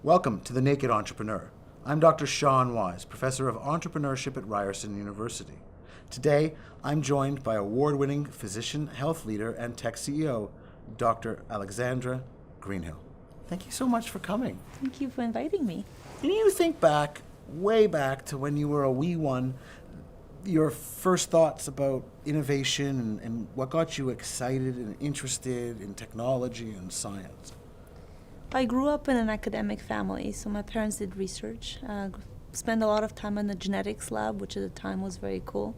Welcome to The Naked Entrepreneur. I'm Dr. Sean Wise, Professor of Entrepreneurship at Ryerson University. Today, I'm joined by award-winning physician, health leader, and tech CEO, Dr. Alexandra Greenhill. Thank you so much for coming. Thank you for inviting me. Can you think back, way back to when you were a wee one, your first thoughts about innovation and what got you excited and interested in technology and science? I grew up in an academic family, so my parents did research, spent a lot of time in the genetics lab, which at the time was very cool.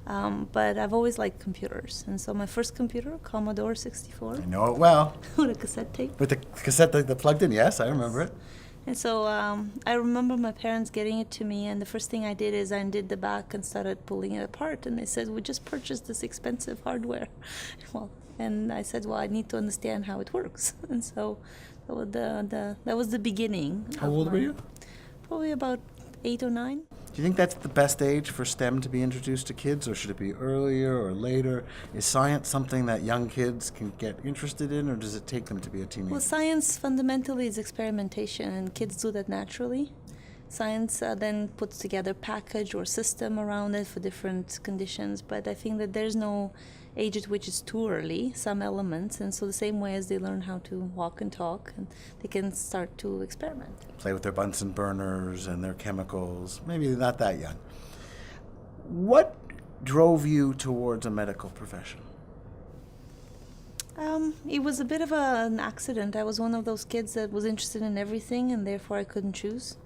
But I've always liked computers, and so my first computer, Commodore 64. I know it well. With a cassette tape. With the cassette that plugged in, yes, I remember it. And so I remember my parents getting it to me, and the first thing I did is I undid the back and started pulling it apart, and they said, we just purchased this expensive hardware. And I said, well, I need to understand how it works. And so that was the beginning. How old were you? Probably about 8 or 9. Do you think that's the best age for STEM to be introduced to kids, or should it be earlier or later? Is science something that young kids can get interested in, or does it take them to be a teenager? Well, science fundamentally is experimentation, and kids do that naturally. Science then puts together package or system around it for different conditions, but I think that there's no age at which it's too early, some elements, and so the same way as they learn how to walk and talk, and they can start to experiment. Play with their Bunsen burners and their chemicals, maybe not that young. What drove you towards a medical profession? It was a bit of an accident. I was one of those kids that was interested in everything, and therefore I couldn't choose.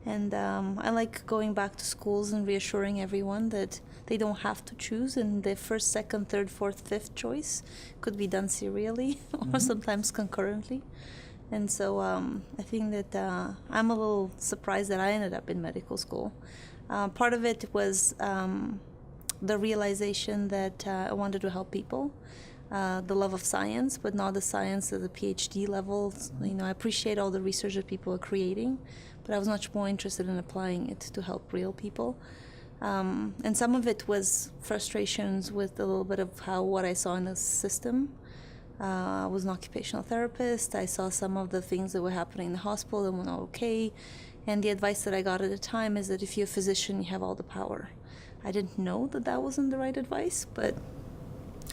And I like going back to schools and reassuring everyone that they don't have to choose, and their first, second, third, fourth, fifth choice could be done serially or sometimes concurrently. And so I think that I'm a little surprised that I ended up in medical school. Part of it was the realization that I wanted to help people. The love of science, but not the science at the PhD level. You know, I appreciate all the research that people are creating, but I was much more interested in applying it to help real people. And some of it was frustrations with a little bit of what I saw in the system. I was an occupational therapist. I saw some of the things that were happening in the hospital and were not okay. And the advice that I got at the time is that if you're a physician, you have all the power. I didn't know that that wasn't the right advice, but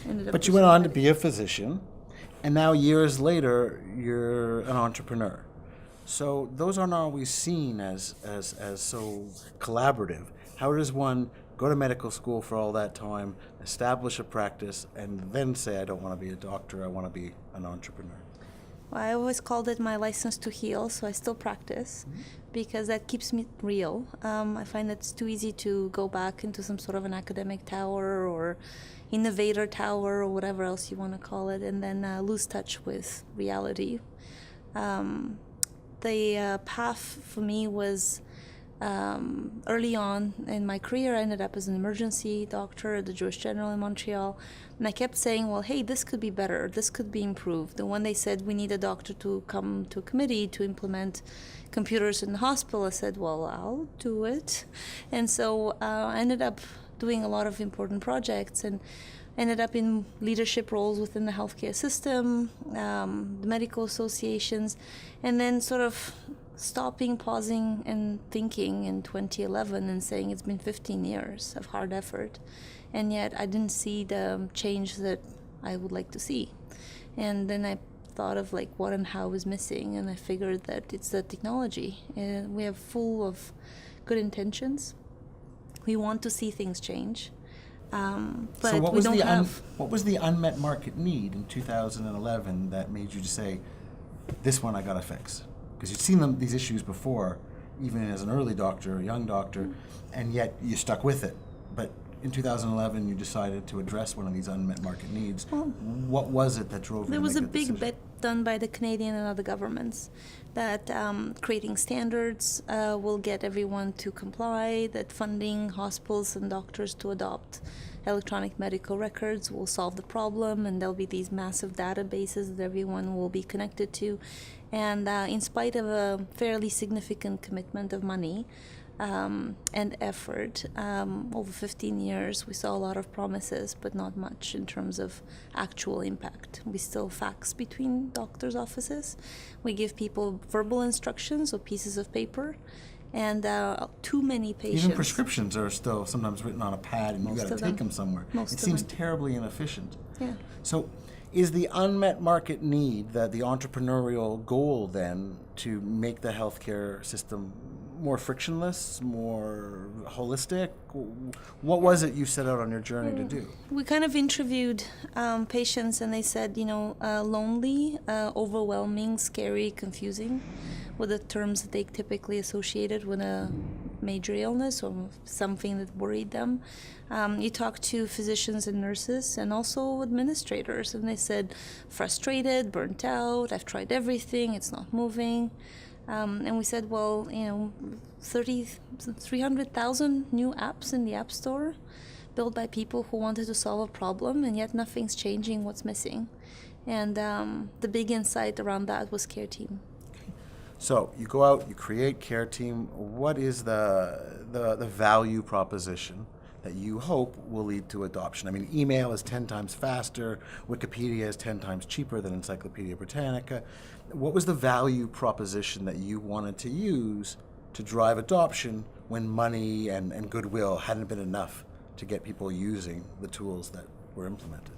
ended up. But you went on to be a physician, and now years later, you're an entrepreneur. So those aren't always seen as so collaborative. How does one go to medical school for all that time, establish a practice, and then say, I don't want to be a doctor, I want to be an entrepreneur? Well, I always called it my license to heal, so I still practice because that keeps me real. I find that it's too easy to go back into some sort of an academic tower or innovator tower or whatever else you want to call it, and then lose touch with reality. The path for me was early on in my career. I ended up as an emergency doctor at the Jewish General in Montreal, and I kept saying, well, hey, this could be better, this could be improved. And when they said we need a doctor to come to a committee to implement computers in the hospital, I said, well, I'll do it. And so I ended up doing a lot of important projects and ended up in leadership roles within the healthcare system, the medical associations, and then sort of stopping, pausing, and thinking in 2011 and saying it's been 15 years of hard effort, and yet I didn't see the change that I would like to see. And then I thought of like what and how is missing, and I figured that it's the technology. We are full of good intentions. We want to see things change. But so what we was don't have. What was the unmet market need in 2011 that made you to say, this one I got to fix? Because you'd seen these issues before, even as an early doctor, a young doctor, and yet you stuck with it. But in 2011, you decided to address one of these unmet market needs. Well, what was it that drove you to make that decision? There was a big bet done by the Canadian and other governments that creating standards will get everyone to comply, that funding hospitals and doctors to adopt electronic medical records will solve the problem, and there'll be these massive databases that everyone will be connected to. And in spite of a fairly significant commitment of money, and effort. Over 15 years, we saw a lot of promises, but not much in terms of actual impact. We still fax between doctors' offices. We give people verbal instructions or pieces of paper, and too many patients. Even prescriptions are still sometimes written on a pad, and you got to take them somewhere. It seems terribly inefficient. Yeah. So, is the unmet market need, the entrepreneurial goal then, to make the healthcare system more frictionless, more holistic? What was it you set out on your journey to do? We kind of interviewed patients, and they said, lonely, overwhelming, scary, confusing were the terms that they typically associated with a major illness or something that worried them. You talk to physicians and nurses and also administrators, and they said frustrated, burnt out, I've tried everything, it's not moving. And we said, 300,000 new apps in the App Store built by people who wanted to solve a problem, and yet nothing's changing what's missing. And the big insight around that was Careteam. So you go out, you create Careteam. What is the value proposition that you hope will lead to adoption? I mean, email is 10 times faster. Wikipedia is 10 times cheaper than Encyclopedia Britannica. What was the value proposition that you wanted to use to drive adoption when money and goodwill hadn't been enough to get people using the tools that were implemented?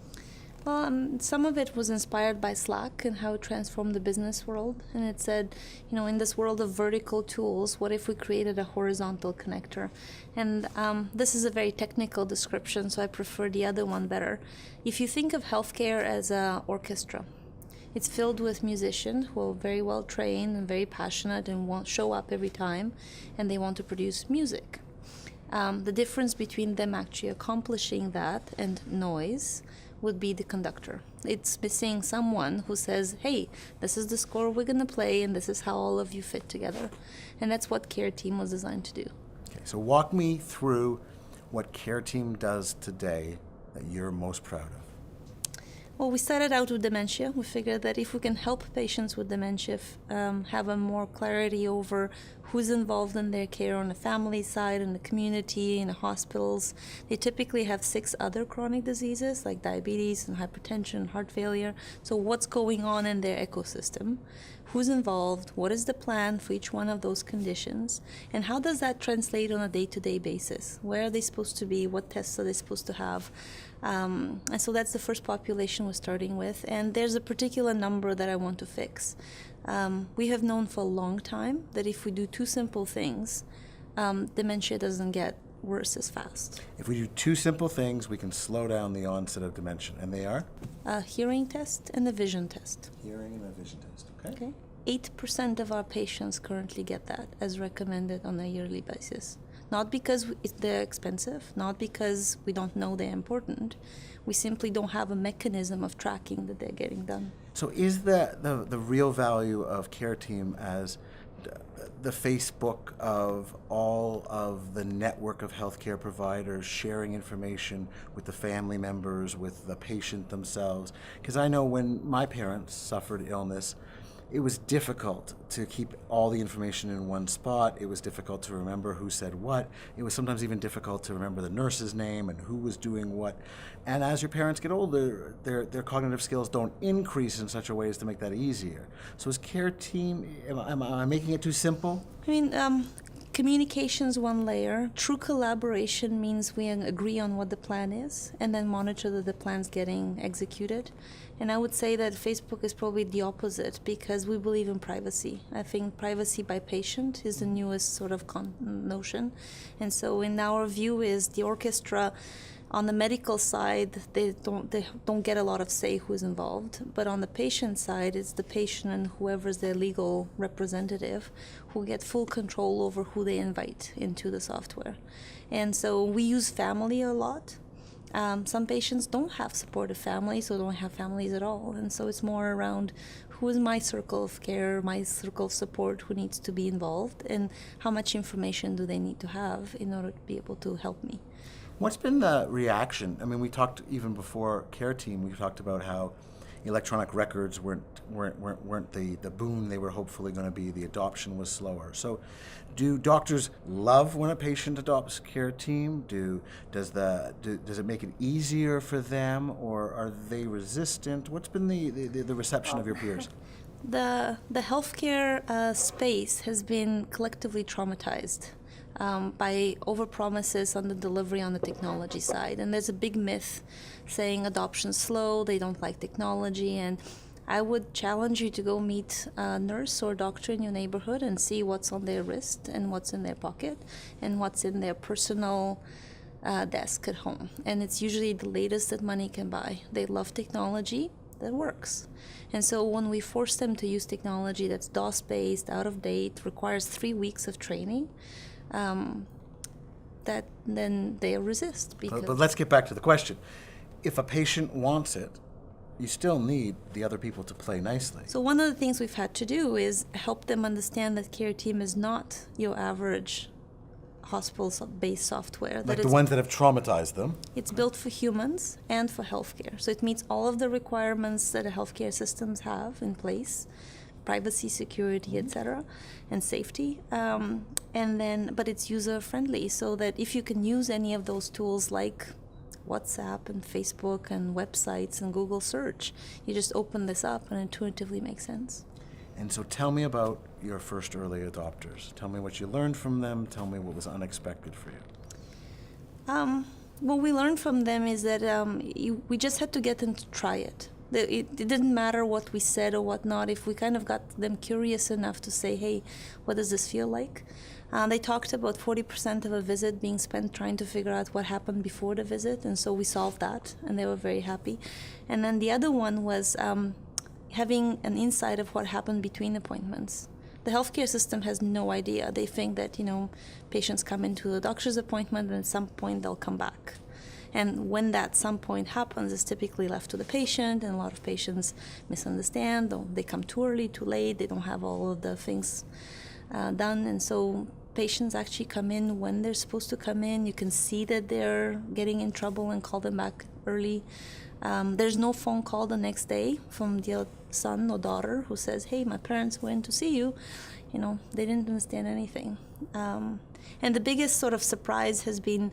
Well, some of it was inspired by Slack and how it transformed the business world. And it said, in this world of vertical tools, what if we created a horizontal connector? And this is a very technical description, so I prefer the other one better. If you think of healthcare as an orchestra, it's filled with musicians who are very well trained and very passionate and want to show up every time, and they want to produce music. The difference between them actually accomplishing that and noise would be the conductor. It's missing someone who says, hey, this is the score we're going to play, and this is how all of you fit together. And that's what Careteam was designed to do. Okay, so walk me through what Careteam does today that you're most proud of. Well, we started out with dementia. We figured that if we can help patients with dementia have a more clarity over who's involved in their care on the family side, in the community, in the hospitals. They typically have 6 other chronic diseases like diabetes and hypertension, heart failure. So what's going on in their ecosystem? Who's involved? What is the plan for each one of those conditions? And how does that translate on a day-to-day basis? Where are they supposed to be? What tests are they supposed to have? And so that's the first population we're starting with. And there's a particular number that I want to fix. We have known for a long time that if we do 2 simple things, dementia doesn't get worse as fast. If we do 2 simple things, we can slow down the onset of dementia. And they are? A hearing test and a vision test. Hearing and a vision test, Okay. 8% of our patients currently get that as recommended on a yearly basis. Not because they're expensive, not because we don't know they're important. We simply don't have a mechanism of tracking that they're getting done. So is the real value of Careteam as the Facebook of all of the network of healthcare providers sharing information with the family members, with the patient themselves? Because I know when my parents suffered illness, it was difficult to keep all the information in one spot. It was difficult to remember who said what. It was sometimes even difficult to remember the nurse's name and who was doing what. And as your parents get older, their cognitive skills don't increase in such a way as to make that easier. So is Careteam, am I making it too simple? I mean, communication's one layer. True collaboration means we agree on what the plan is and then monitor that the plan's getting executed. And I would say that Facebook is probably the opposite because we believe in privacy. I think privacy by patient is the newest sort of notion. And so in our view is the orchestra on the medical side, they don't get a lot of say who's involved. But on the patient side, it's the patient and whoever's their legal representative who get full control over who they invite into the software. And so we use family a lot. Some patients don't have supportive families or don't have families at all. And so it's more around who is my circle of care, my circle of support, who needs to be involved, and how much information do they need to have in order to be able to help me. What's been the reaction? I mean, we talked even before Careteam, we talked about how electronic records weren't the boon they were hopefully going to be. The adoption was slower. So do doctors love when a patient adopts Careteam? Does it make it easier for them, or are they resistant? What's been the reception of your peers? The healthcare space has been collectively traumatized by overpromises on the delivery on the technology side. And there's a big myth saying adoption's slow, they don't like technology. And I would challenge you to go meet a nurse or doctor in your neighborhood and see what's on their wrist and what's in their pocket and what's in their personal desk at home. And it's usually the latest that money can buy. They love technology that works. And so when we force them to use technology that's DOS-based, out of date, requires 3 weeks of training, that then they resist. But let's get back to the question. If a patient wants it, you still need the other people to play nicely. So one of the things we've had to do is help them understand that Careteam is not your average hospital-based software. Like the ones that have traumatized them. It's built for humans and for healthcare. So it meets all of the requirements that a healthcare systems have in place, privacy, security, etc., and safety. But it's user-friendly, so that if you can use any of those tools like WhatsApp and Facebook and websites and Google search, you just open this up and intuitively makes sense. And so tell me about your first early adopters. Tell me what you learned from them. Tell me what was unexpected for you. What we learned from them is that we just had to get them to try it. It didn't matter what we said or whatnot. If we kind of got them curious enough to say, hey, what does this feel like? They talked about 40% of a visit being spent trying to figure out what happened before the visit, and so we solved that, and they were very happy. And then the other one was having an insight of what happened between appointments. The healthcare system has no idea. They think that, patients come into a doctor's appointment and at some point they'll come back. And when that some point happens, it's typically left to the patient, and a lot of patients misunderstand. They come too early, too late, they don't have all of the things done. And so patients actually come in when they're supposed to come in. You can see that they're getting in trouble and call them back early. There's no phone call the next day from the son or daughter who says, hey, my parents went to see you. They didn't understand anything. And the biggest sort of surprise has been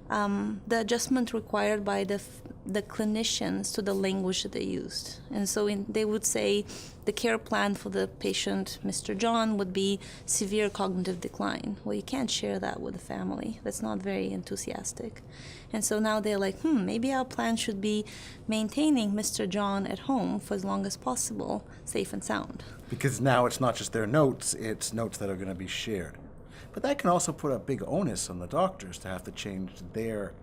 the adjustment required by the clinicians to the language that they used. And so they would say the care plan for the patient, Mr. John, would be severe cognitive decline. Well, you can't share that with the family. That's not very enthusiastic. And so now they're like, maybe our plan should be maintaining Mr. John at home for as long as possible, safe and sound. Because now it's not just their notes, it's notes that are going to be shared. But that can also put a big onus on the doctors to have to change their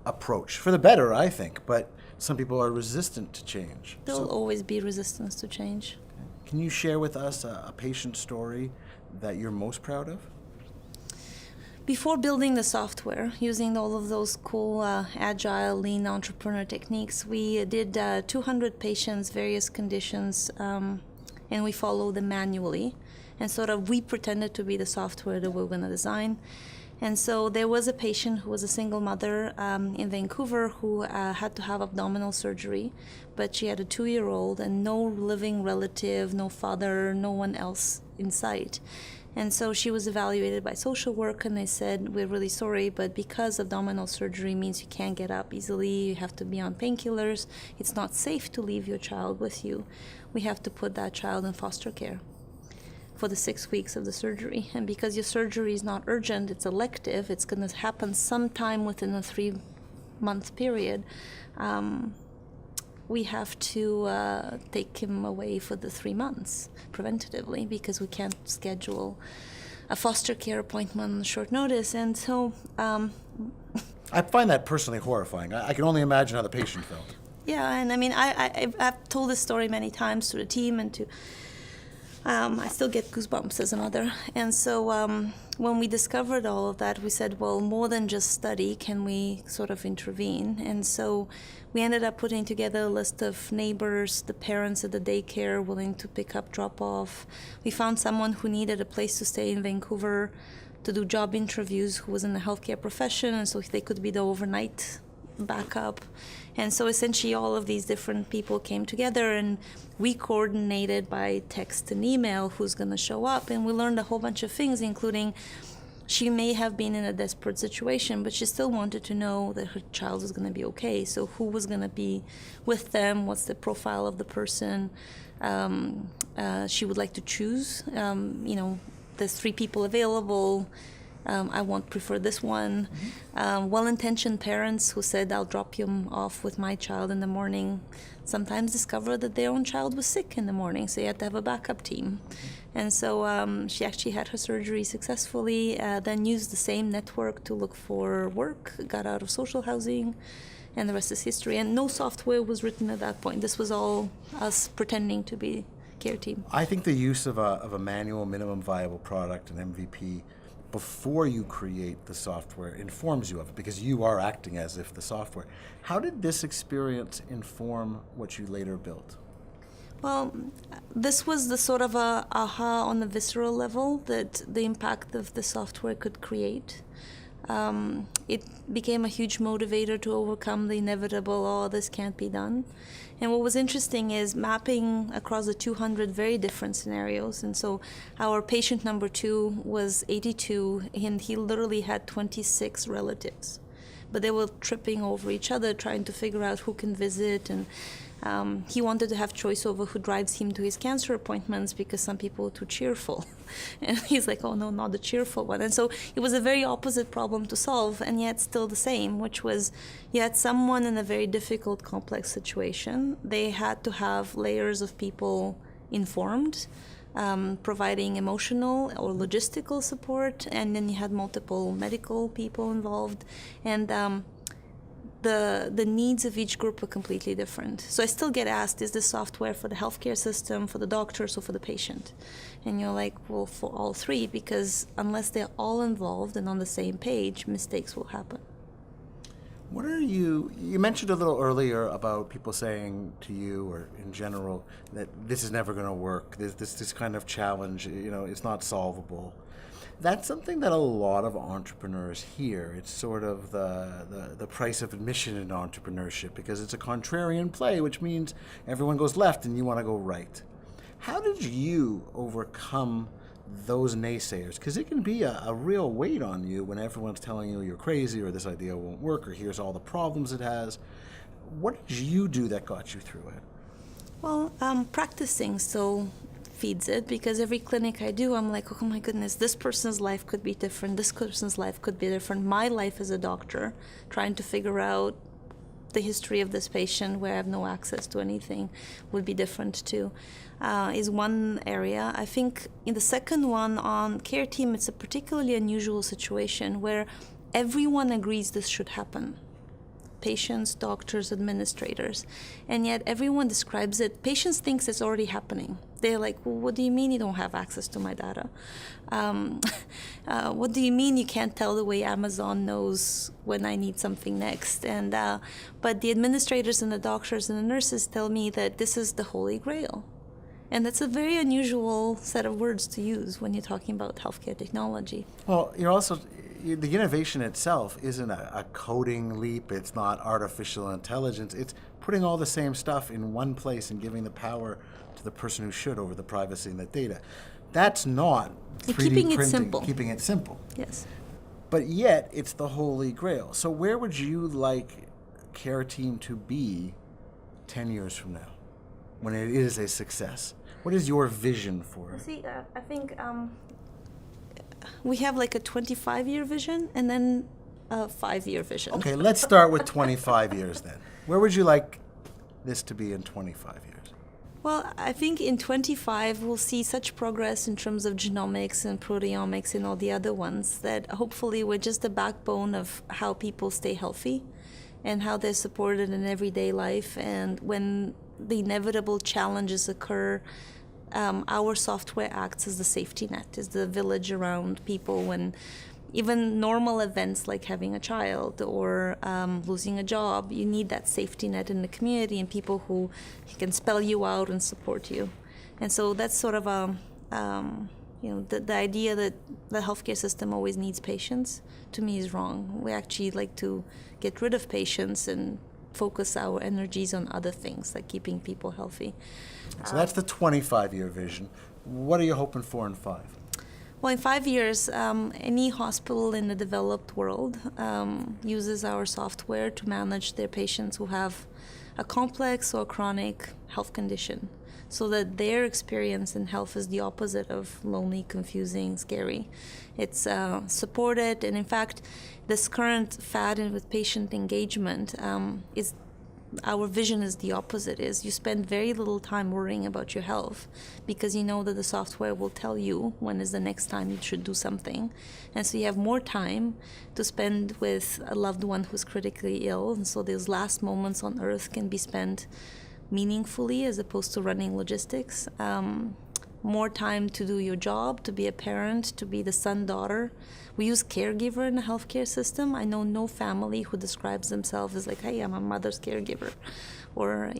approach. For the better, I think, but some people are resistant to change. There'll always be resistance to change. Okay. Can you share with us a patient story that you're most proud of? Before building the software, using all of those cool agile, lean entrepreneur techniques, we did 200 patients, various conditions, and we followed them manually. And sort of we pretended to be the software that we were going to design. And so there was a patient who was a single mother in Vancouver who had to have abdominal surgery, but she had a 2-year-old and no living relative, no father, no one else in sight. And so she was evaluated by social work, and they said, we're really sorry, but because abdominal surgery means you can't get up easily, you have to be on painkillers, it's not safe to leave your child with you. We have to put that child in foster care for the 6 weeks of the surgery. And because your surgery is not urgent, it's elective, it's going to happen sometime within a 3-month period, we have to take him away for the 3 months preventatively, because we can't schedule a foster care appointment on short notice. And so I find that personally horrifying. I can only imagine how the patient felt. Yeah, and I mean, I've told this story many times to the team and to I still get goosebumps as a mother. And so when we discovered all of that, we said, well, more than just study, can we sort of intervene? And so we ended up putting together a list of neighbors, the parents at the daycare willing to pick up, drop off. We found someone who needed a place to stay in Vancouver to do job interviews, who was in the healthcare profession, and so they could be the overnight backup. And so essentially all of these different people came together, and we coordinated by text and email who's going to show up. And we learned a whole bunch of things, including she may have been in a desperate situation, but she still wanted to know that her child was going to be okay. So who was going to be with them? What's the profile of the person she would like to choose? There's 3 people available. I won't prefer this one. Well-intentioned parents who said, I'll drop you off with my child in the morning, sometimes discover that their own child was sick in the morning, so you had to have a backup team. And so she actually had her surgery successfully, then used the same network to look for work, got out of social housing, and the rest is history. And no software was written at that point. This was all us pretending to be Careteam. I think the use of a manual minimum viable product, an MVP, before you create the software informs you of it, because you are acting as if the software. How did this experience inform what you later built? Well, this was the sort of a aha on the visceral level that the impact of the software could create. It became a huge motivator to overcome the inevitable, oh, this can't be done. And what was interesting is mapping across the 200 very different scenarios. And so our patient number 2 was 82, and he literally had 26 relatives. But they were tripping over each other, trying to figure out who can visit. And he wanted to have choice over who drives him to his cancer appointments because some people were too cheerful. And he's like, oh no, not the cheerful one. And so it was a very opposite problem to solve, and yet still the same, which was you had someone in a very difficult, complex situation. They had to have layers of people informed, providing emotional or logistical support, and then you had multiple medical people involved. And the needs of each group were completely different. So I still get asked, is this software for the healthcare system, for the doctors, or for the patient? And you're like, well, for all 3, because unless they're all involved and on the same page, mistakes will happen. What are you mentioned a little earlier about people saying to you, or in general, that this is never going to work, this kind of challenge, it's not solvable. That's something that a lot of entrepreneurs hear. It's sort of the price of admission in entrepreneurship, because it's a contrarian play, which means everyone goes left and you want to go right. How did you overcome those naysayers? Because it can be a real weight on you when everyone's telling you you're crazy, or this idea won't work, or here's all the problems it has. What did you do that got you through it? Well, practicing still feeds it, because every clinic I do, I'm like, oh my goodness, this person's life could be different, this person's life could be different. My life as a doctor, trying to figure out the history of this patient where I have no access to anything, would be different too, is one area. I think in the second one on Careteam, it's a particularly unusual situation where everyone agrees this should happen. Patients, doctors, administrators, and yet everyone describes it. Patients thinks it's already happening. They're like, well, what do you mean you don't have access to my data? What do you mean you can't tell the way Amazon knows when I need something next? And but the administrators and the doctors and the nurses tell me that this is the Holy Grail. And that's a very unusual set of words to use when you're talking about healthcare technology. Well, you're also, the innovation itself isn't a coding leap. It's not artificial intelligence. It's putting all the same stuff in one place and giving the power to the person who should over the privacy and the data. That's not 3D keeping printing. it simple. Keeping it simple. Yes. But yet, it's the Holy Grail. So where would you like Careteam to be 10 years from now, when it is a success? What is your vision for it? See, I think we have like a 25-year vision and then a 5-year vision. Okay, let's start with 25 years then. Where would you like this to be in 25 years? Well, I think in 25 we'll see such progress in terms of genomics and proteomics and all the other ones that hopefully we're just the backbone of how people stay healthy and how they're supported in everyday life. And when the inevitable challenges occur, our software acts as the safety net, as the village around people when even normal events like having a child or losing a job, you need that safety net in the community and people who can spell you out and support you. And so that's sort of The idea that the healthcare system always needs patients, to me, is wrong. We actually like to get rid of patients and focus our energies on other things, like keeping people healthy. So that's the 25-year vision. What are you hoping for in 5? Well, in 5 years, any hospital in the developed world uses our software to manage their patients who have a complex or chronic health condition, so that their experience in health is the opposite of lonely, confusing, scary. It's supported, and in fact, this current fad with patient engagement is our vision is the opposite. Is you spend very little time worrying about your health because you know that the software will tell you when is the next time you should do something, and so you have more time to spend with a loved one who's critically ill, and so those last moments on earth can be spent meaningfully as opposed to running logistics. More time to do your job, to be a parent, to be the son, daughter. We use caregiver in the healthcare system. I know no family who describes themselves as like, hey, I'm a mother's caregiver. Or,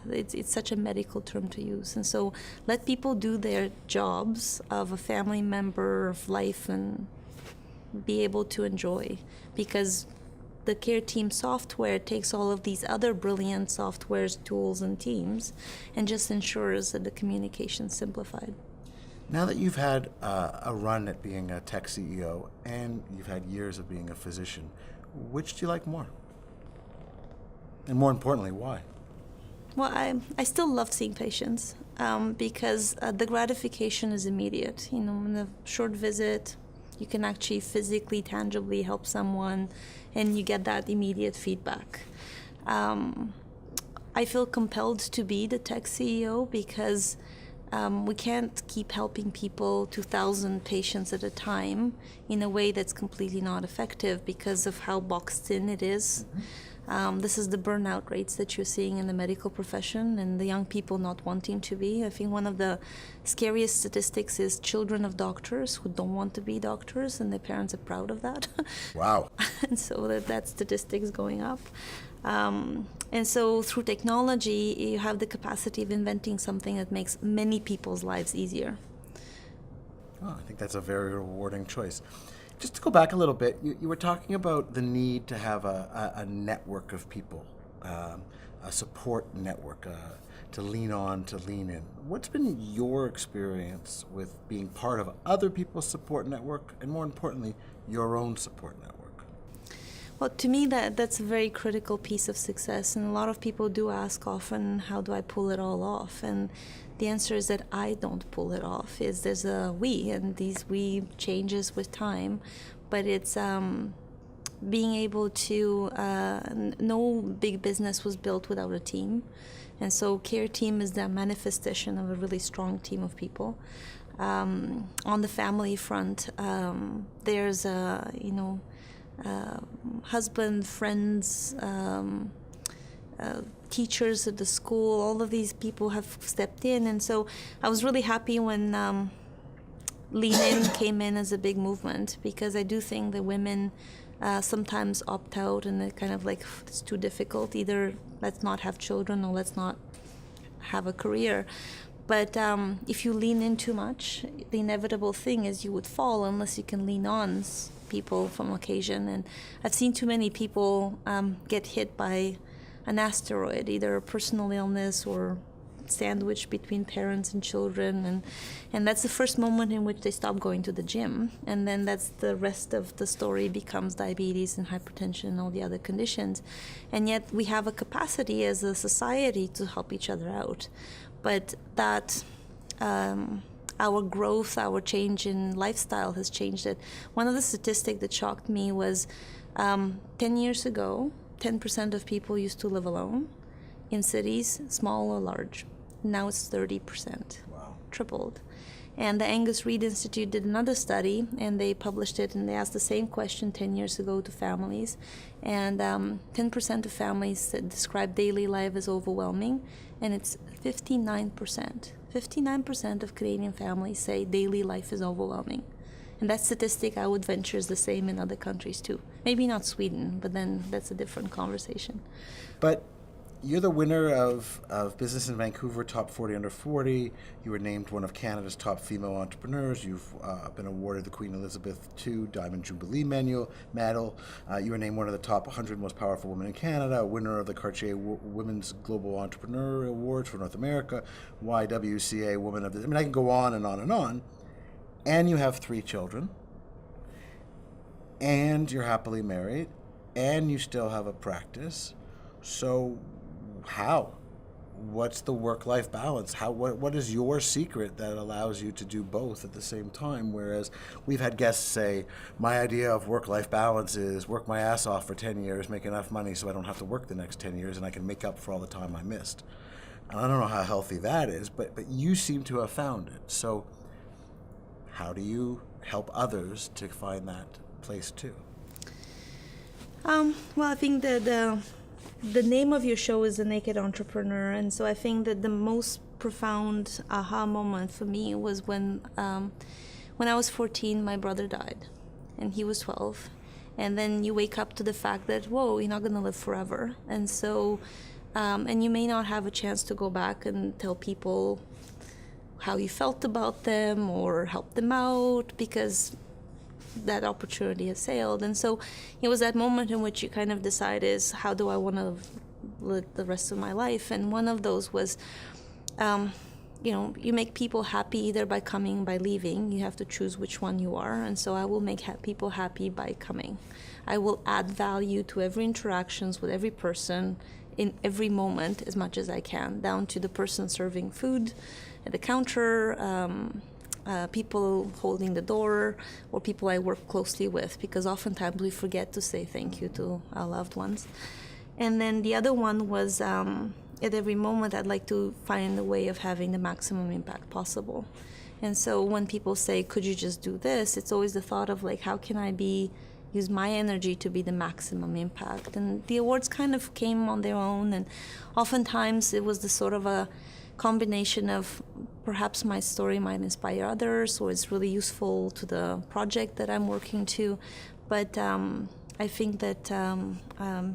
it's such a medical term to use. And so let people do their jobs of a family member of life and be able to enjoy. Because the Careteam software takes all of these other brilliant softwares, tools, and teams and just ensures that the communication's simplified. Now that you've had a run at being a tech CEO and you've had years of being a physician, which do you like more? And more importantly, why? Well, I still love seeing patients because the gratification is immediate. In a short visit, you can actually physically, tangibly help someone, and you get that immediate feedback. I feel compelled to be the tech CEO because we can't keep helping people, 2,000 patients at a time, in a way that's completely not effective because of how boxed in it is. This is the burnout rates that you're seeing in the medical profession and the young people not wanting to be. I think one of the scariest statistics is children of doctors who don't want to be doctors, and their parents are proud of that. Wow. And so that statistic's going up. And so through technology, you have the capacity of inventing something that makes many people's lives easier. Oh, I think that's a very rewarding choice. Just to go back a little bit, you were talking about the need to have a network of people, a support network to lean on, to lean in. What's been your experience with being part of other people's support network, and more importantly, your own support network? Well, to me, that's a very critical piece of success, and a lot of people do ask often, how do I pull it all off? And the answer is that I don't pull it off. There's a we, and these we changes with time, but it's being able to, no big business was built without a team, and so Careteam is the manifestation of a really strong team of people. On the family front, there's husband, friends, teachers at the school, all of these people have stepped in. And so I was really happy when Lean In came in as a big movement, because I do think that women sometimes opt out and they're kind of like, it's too difficult. Either let's not have children or let's not have a career. But if you lean in too much, the inevitable thing is you would fall unless you can lean on people from occasion. And I've seen too many people get hit by an asteroid, either a personal illness or sandwiched between parents and children, and that's the first moment in which they stop going to the gym, and then that's the rest of the story becomes diabetes and hypertension and all the other conditions. And yet we have a capacity as a society to help each other out, but that our growth, our change in lifestyle has changed it. One of the statistics that shocked me was 10 years ago, 10% of people used to live alone in cities, small or large. Now it's 30%. Wow. Tripled. And the Angus Reid Institute did another study, and they published it, and they asked the same question 10 years ago to families. And 10% of families describe daily life as overwhelming, and it's 59%. 59% of Canadian families say daily life is overwhelming. And that statistic, I would venture, is the same in other countries too. Maybe not Sweden, but then that's a different conversation. But You're the winner of Business in Vancouver Top 40 Under 40. You were named one of Canada's top female entrepreneurs. You've been awarded the Queen Elizabeth II Diamond Jubilee Medal. You were named one of the top 100 most powerful women in Canada, a winner of the Cartier Women's Global Entrepreneur Awards for North America, YWCA Woman of the... I mean, I can go on and on and on. And you have 3 children. And you're happily married. And you still have a practice. So... how? What's the work-life balance? What is your secret that allows you to do both at the same time? Whereas we've had guests say, my idea of work-life balance is work my ass off for 10 years, make enough money so I don't have to work the next 10 years and I can make up for all the time I missed. And I don't know how healthy that is, but you seem to have found it. So how do you help others to find that place too? Well, I think that the name of your show is The Naked Entrepreneur, and so I think that the most profound aha moment for me was when I was 14, my brother died, and he was 12, and then you wake up to the fact that, whoa, you're not going to live forever, and so, and you may not have a chance to go back and tell people how you felt about them or help them out, because that opportunity has sailed. And so it was that moment in which you kind of decide is, how do I want to live the rest of my life? And one of those was, you make people happy either by coming, by leaving. You have to choose which one you are. And so I will make people happy by coming. I will add value to every interactions with every person in every moment as much as I can, down to the person serving food at the counter, people holding the door, or people I work closely with, because oftentimes we forget to say thank you to our loved ones. And then the other one was, at every moment I'd like to find a way of having the maximum impact possible. And so when people say, could you just do this, it's always the thought of like, how can I use my energy to be the maximum impact? And the awards kind of came on their own, and oftentimes it was the sort of a combination of perhaps my story might inspire others, or it's really useful to the project that I'm working to. But I think that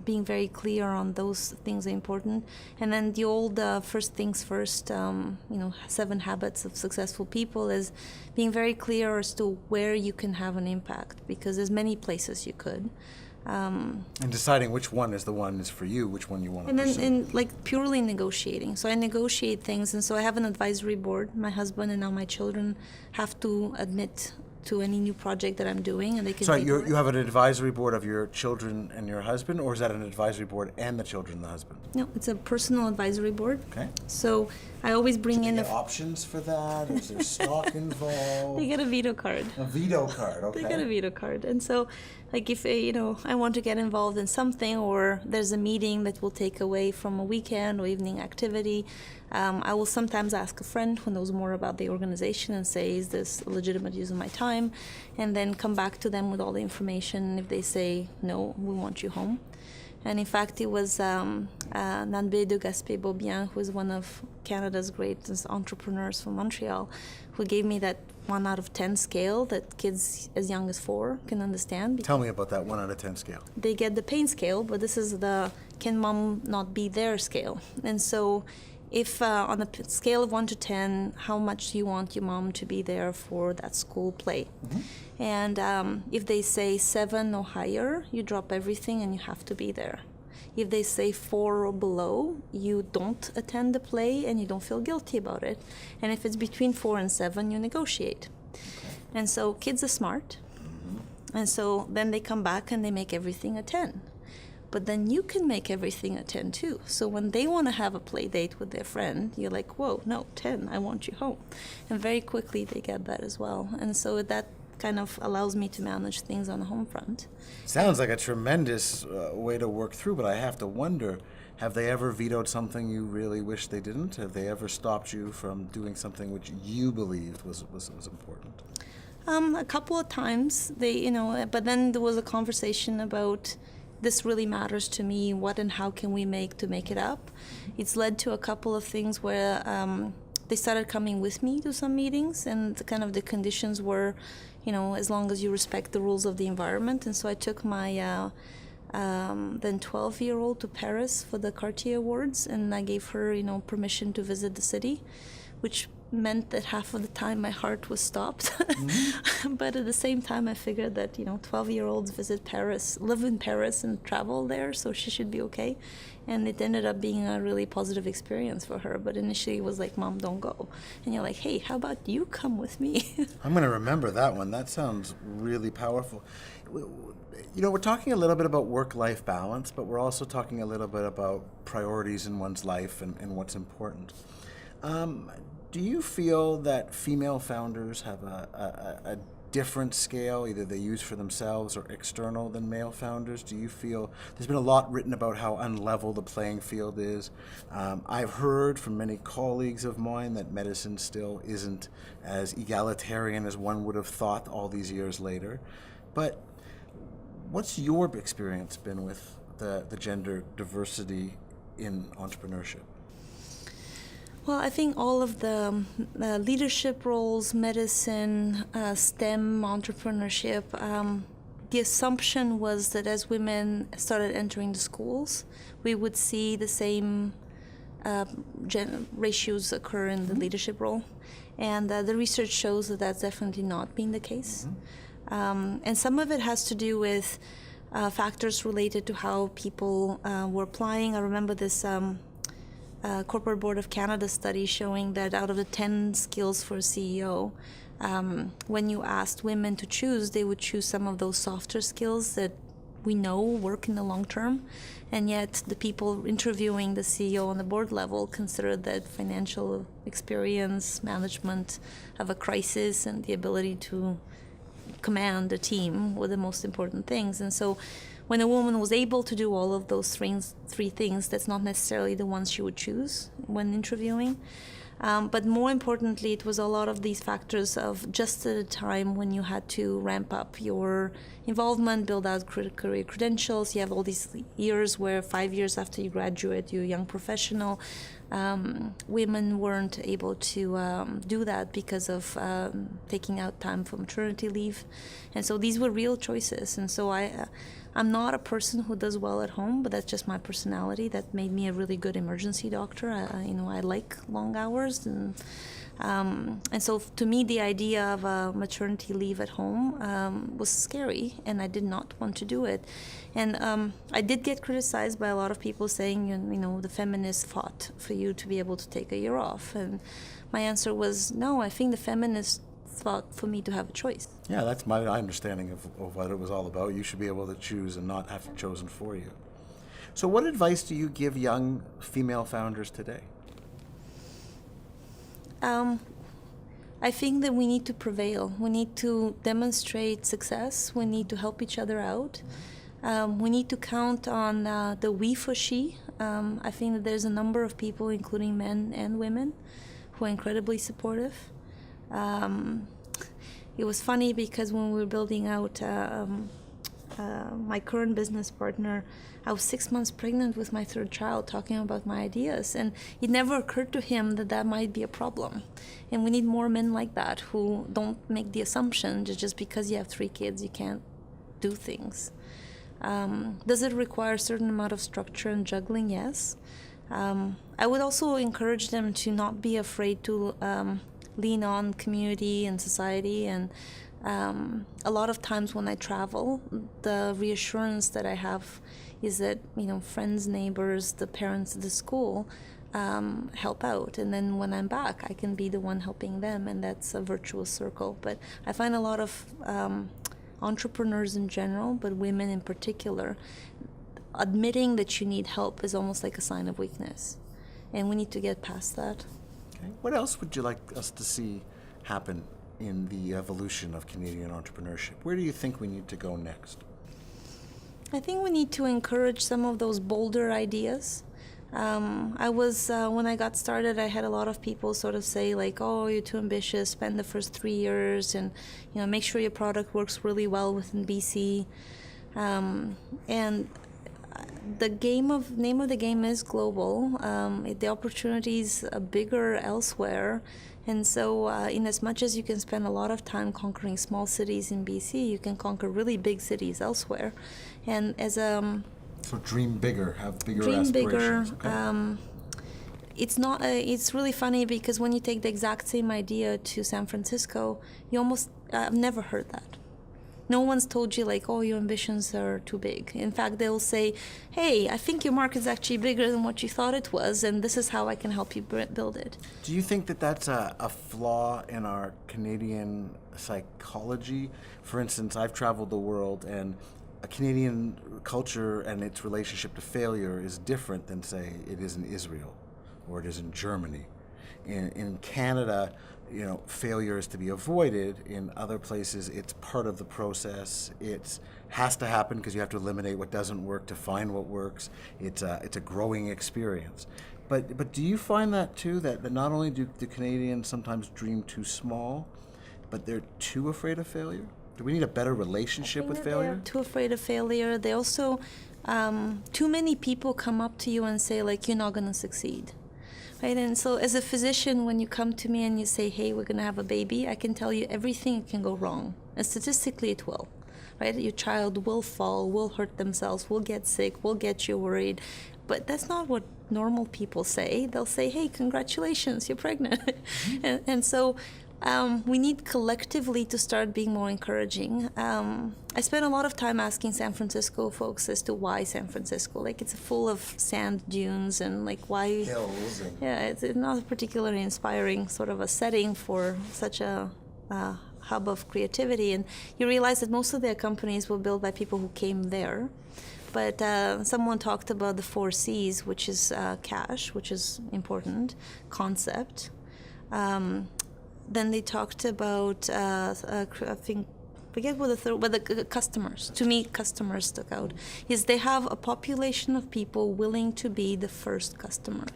being very clear on those things are important. And then the old first things first, 7 habits of successful people, is being very clear as to where you can have an impact, because there's many places you could. And deciding which one is the one is for you, which one you want to pursue. And then like purely negotiating. So I negotiate things, and so I have an advisory board. My husband and now my children have to admit to any new project that I'm doing, and they can. So you have an advisory board of your children and your husband, or is that an advisory board and the children and the husband? No, it's a personal advisory board. Okay. So I always bring in options for that. Is there stock involved? They get a veto card. A veto card. Okay. They get a veto card, and so like if I want to get involved in something, or there's a meeting that will take away from a weekend or evening activity, I will sometimes ask a friend who knows more about the organization and say, is this a legitimate use of my time? And then come back to them with all the information. If they say, no, we want you home. And in fact, it was Nanbe de Gaspé-Beaubien, who is one of Canada's greatest entrepreneurs from Montreal, who gave me that 1 out of 10 scale that kids as young as 4 can understand. Tell me about that 1 out of 10 scale. They get the pain scale, but this is the can mom not be there scale. And so if on a scale of 1 to 10, how much do you want your mom to be there for that school play? Mm-hmm. And if they say 7 or higher, you drop everything and you have to be there. If they say 4 or below, you don't attend the play and you don't feel guilty about it. And if it's between 4 and 7, you negotiate. Okay. And so kids are smart. Mm-hmm. And so then they come back and they make everything a 10. But then you can make everything a 10 too. So when they want to have a play date with their friend, you're like, whoa, no, 10, I want you home. And very quickly they get that as well. And so that kind of allows me to manage things on the home front. Sounds like a tremendous way to work through, but I have to wonder, have they ever vetoed something you really wish they didn't? Have they ever stopped you from doing something which you believed was important? A couple of times, but then there was a conversation about, this really matters to me, what and how can we make to make it up? It's led to a couple of things where they started coming with me to some meetings, and the conditions were, as long as you respect the rules of the environment. And so I took my then 12-year-old to Paris for the Cartier Awards, and I gave her, permission to visit the city, which meant that half of the time my heart was stopped. But at the same time, I figured that 12-year-olds visit Paris, live in Paris, and travel there, so she should be okay. And it ended up being a really positive experience for her. But initially, it was like, "Mom, don't go," and you're like, "Hey, how about you come with me?" I'm going to remember that one. That sounds really powerful. We're talking a little bit about work-life balance, but we're also talking a little bit about priorities in one's life and what's important. Do you feel that female founders have a different scale, either they use for themselves or external, than male founders? Do you feel there's been a lot written about how unlevel the playing field is? I've heard from many colleagues of mine that medicine still isn't as egalitarian as one would have thought all these years later. But what's your experience been with the gender diversity in entrepreneurship? Well, I think all of the leadership roles, medicine, STEM, entrepreneurship, the assumption was that as women started entering the schools, we would see the same ratios occur in the leadership role. And the research shows that that's definitely not been the case. And some of it has to do with factors related to how people were applying. I remember this Corporate Board of Canada study showing that out of the 10 skills for a CEO, when you asked women to choose, they would choose some of those softer skills that we know work in the long term. And yet the people interviewing the CEO on the board level considered that financial experience, management of a crisis, and the ability to command a team were the most important things. And so when a woman was able to do all of those three things, that's not necessarily the ones she would choose when interviewing. But more importantly, it was a lot of these factors of just at a time when you had to ramp up your involvement, build out career credentials. You have all these years where 5 years after you graduate, you're a young professional. Women weren't able to do that because of taking out time for maternity leave. And so these were real choices. And so I'm not a person who does well at home, but that's just my personality. That made me a really good emergency doctor. I like long hours, and so to me, the idea of a maternity leave at home was scary, and I did not want to do it. And I did get criticized by a lot of people saying, the feminists fought for you to be able to take a year off. And my answer was, no, I think the feminists fought for me to have a choice. Yeah, that's my understanding of what it was all about. You should be able to choose and not have it chosen for you. So what advice do you give young female founders today? I think that we need to prevail. We need to demonstrate success. We need to help each other out. We need to count on the we for she. I think that there's a number of people, including men and women, who are incredibly supportive. It was funny because when we were building out my current business partner, I was 6 months pregnant with my third child, talking about my ideas, and it never occurred to him that that might be a problem. And we need more men like that who don't make the assumption that just because you have 3 kids you can't do things. Does it require a certain amount of structure and juggling? Yes. I would also encourage them to not be afraid to lean on community and society. And a lot of times when I travel, the reassurance that I have is that friends, neighbors, the parents at the school help out, and then when I'm back I can be the one helping them, and that's a virtuous circle. But I find a lot of entrepreneurs in general, but women in particular, admitting that you need help is almost like a sign of weakness, and we need to get past that. Okay. What else would you like us to see happen in the evolution of Canadian entrepreneurship? Where do you think we need to go next? I think we need to encourage some of those bolder ideas. When I got started, I had a lot of people sort of say like, oh, you're too ambitious, spend the first 3 years and make sure your product works really well within BC. And the name of the game is global. The opportunities are bigger elsewhere. And so in as much as you can spend a lot of time conquering small cities in BC, you can conquer really big cities elsewhere. And as a... So dream bigger, have bigger dream bigger. aspirations. Okay. It's not. It's really funny because when you take the exact same idea to San Francisco, you almost... I've never heard that. No one's told you like, oh, your ambitions are too big. In fact, they'll say, hey, I think your market's actually bigger than what you thought it was, and this is how I can help you build it. Do you think that that's a flaw in our Canadian psychology? For instance, I've traveled the world, and a Canadian culture and its relationship to failure is different than, say, it is in Israel or it is in Germany. In Canada, you know, failure is to be avoided. In other places, it's part of the process. It has to happen because you have to eliminate what doesn't work to find what works. It's a growing experience. But do you find that too, that not only do Canadians sometimes dream too small, but they're too afraid of failure? Do we need a better relationship with failure? They're too afraid of failure. They also, too many people come up to you and say like, you're not going to succeed. Right, and so as a physician, when you come to me and you say, hey, we're going to have a baby, I can tell you everything can go wrong. And statistically, it will. Right? Your child will fall, will hurt themselves, will get sick, will get you worried. But that's not what normal people say. They'll say, hey, congratulations, you're pregnant. Mm-hmm. and so we need collectively to start being more encouraging. I spent a lot of time asking San Francisco folks as to why San Francisco. Like, it's full of sand dunes and like why... Hills. And yeah, it's not a particularly inspiring sort of a setting for such a hub of creativity. And you realize that most of their companies were built by people who came there. But someone talked about the 4 C's, which is cash, which is important, concept. Then they talked about, I forget what the third, but the customers. To me, customers stuck out. Is they have a population of people willing to be the first customer,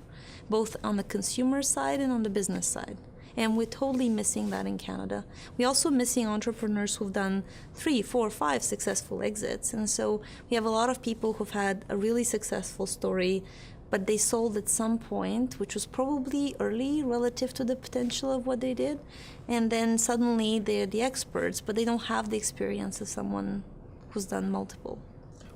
both on the consumer side and on the business side. And we're totally missing that in Canada. We're also missing entrepreneurs who've done 3, 4, 5 successful exits. And so we have a lot of people who've had a really successful story, but they sold at some point, which was probably early relative to the potential of what they did. And then suddenly they're the experts, but they don't have the experience of someone who's done multiple.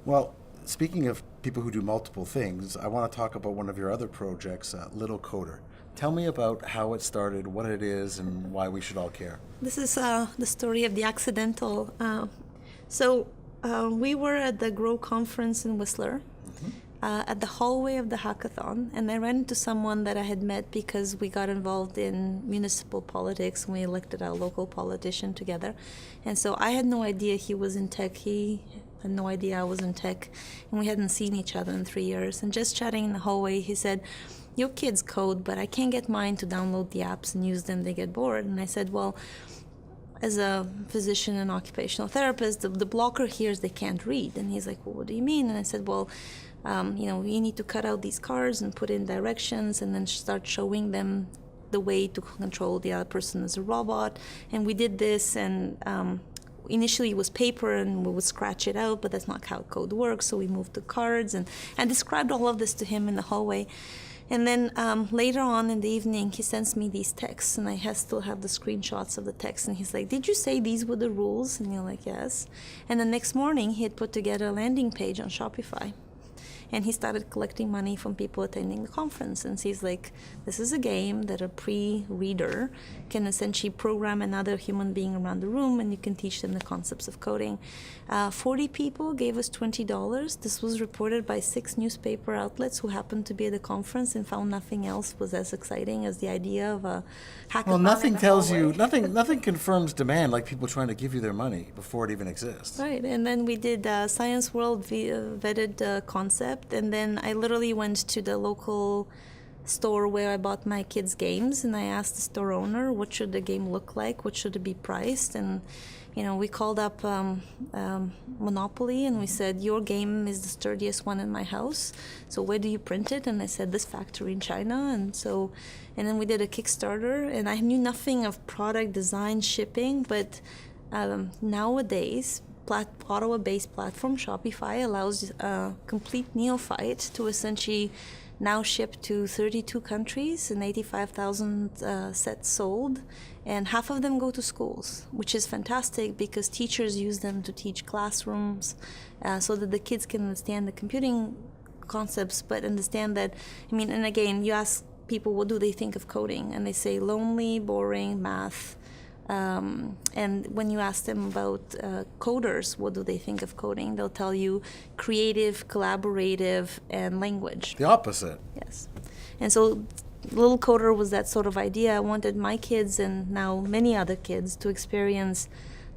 well, speaking of people who do multiple things, I want to talk about one of your other projects, Little Coder. Tell me about how it started, what it is, and why we should all care. This is the story of the accidental. We were at the Grow conference in Whistler, at the hallway of the hackathon, and I ran into someone that I had met because we got involved in municipal politics and we elected our local politician together. And so I had no idea he was in tech. He had no idea I was in tech, and we hadn't seen each other in 3 years. And just chatting in the hallway, he said, your kids code, but I can't get mine to download the apps and use them. They get bored. And I said, well, as a physician and occupational therapist, the blocker here is they can't read. And he's like, well, what do you mean? And I said, well, you need to cut out these cards and put in directions and then start showing them the way to control the other person as a robot. And we did this, and initially it was paper and we would scratch it out, but that's not how code works. So we moved to cards, and I described all of this to him in the hallway. And then later on in the evening, he sends me these texts, and I still have the screenshots of the text. And he's like, did you say these were the rules? And you're like, yes. And the next morning, he had put together a landing page on Shopify. And he started collecting money from people attending the conference. And he's like, this is a game that a pre-reader can essentially program another human being around the room, and you can teach them the concepts of coding. 40 people gave us $20. This was reported by 6 newspaper outlets who happened to be at the conference and found nothing else was as exciting as the idea of a hackathon. Well, nothing in the tells hallway. you, nothing confirms demand like people trying to give you their money before it even exists. Right, and then we did Science World vetted concept, and then I literally went to the local store where I bought my kids' games, and I asked the store owner, what should the game look like, what should it be priced, and we called up Monopoly, and we said, your game is the sturdiest one in my house, so where do you print it? And I said, this factory in China. And then we did a Kickstarter, and I knew nothing of product design, shipping, but nowadays Ottawa-based platform, Shopify, allows a complete neophyte to essentially now ship to 32 countries and 85,000 sets sold, and half of them go to schools, which is fantastic because teachers use them to teach classrooms so that the kids can understand the computing concepts, but understand that, and again, you ask people what do they think of coding, and they say lonely, boring, math. And when you ask them about coders, what do they think of coding? They'll tell you creative, collaborative, and language. The opposite. Yes. And so Little Coder was that sort of idea. I wanted my kids and now many other kids to experience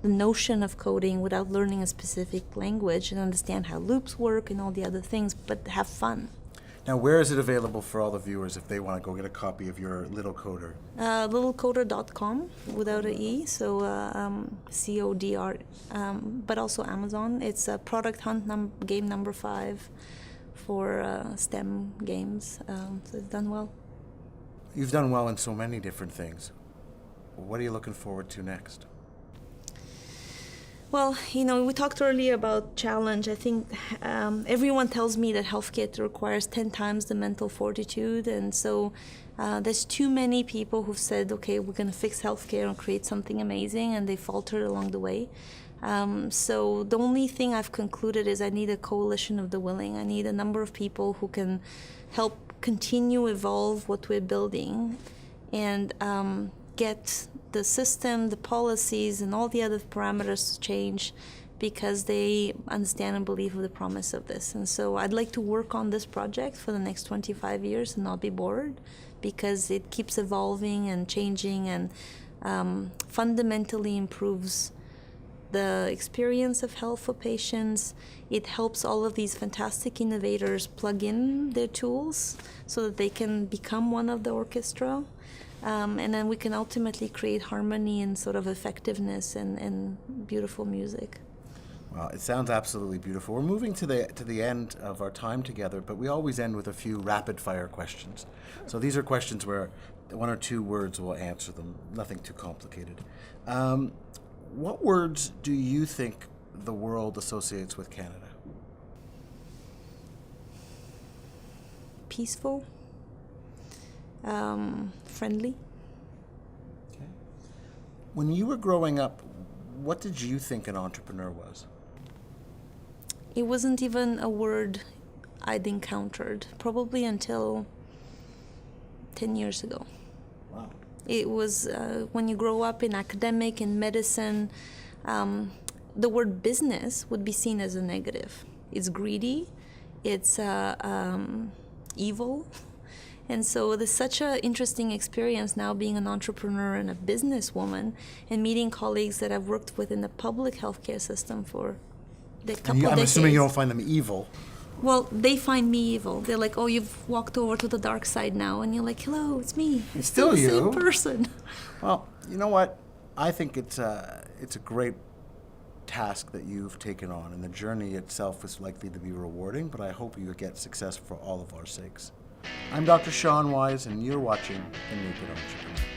the notion of coding without learning a specific language and understand how loops work and all the other things, but have fun. Now, where is it available for all the viewers if they want to go get a copy of your Little Coder? Littlecoder.com without an E, so CODR, but also Amazon. It's a product hunt game number 5 for STEM games, so it's done well. You've done well in so many different things. What are you looking forward to next? Well, we talked earlier about challenge. I think everyone tells me that healthcare requires 10 times the mental fortitude. And so there's too many people who've said, okay, we're going to fix healthcare and create something amazing, and they faltered along the way. So the only thing I've concluded is I need a coalition of the willing. I need a number of people who can help continue evolve what we're building and get the system, the policies, and all the other parameters change because they understand and believe in the promise of this. And so I'd like to work on this project for the next 25 years and not be bored because it keeps evolving and changing and fundamentally improves the experience of health for patients. It helps all of these fantastic innovators plug in their tools so that they can become one of the orchestra. And then we can ultimately create harmony and sort of effectiveness and beautiful music. Well, it sounds absolutely beautiful. We're moving to the end of our time together, but we always end with a few rapid-fire questions. So these are questions where 1 or 2 words will answer them, nothing too complicated. What words do you think the world associates with Canada? Peaceful. Friendly. Okay. When you were growing up, what did you think an entrepreneur was? It wasn't even a word I'd encountered, probably until 10 years ago. Wow. It was when you grow up in academic and medicine, the word business would be seen as a negative. It's greedy, it's evil. And so there's such an interesting experience now being an entrepreneur and a businesswoman and meeting colleagues that I've worked with in the public healthcare system for a couple of decades. I'm assuming you don't find them evil. Well, they find me evil. They're like, oh, you've walked over to the dark side now. And you're like, hello, it's me. It's still the you. Same person. Well, you know what? I think it's a great task that you've taken on, and the journey itself is likely to be rewarding, but I hope you get success for all of our sakes. I'm Dr. Sean Wise, and you're watching The Naked Entrepreneur.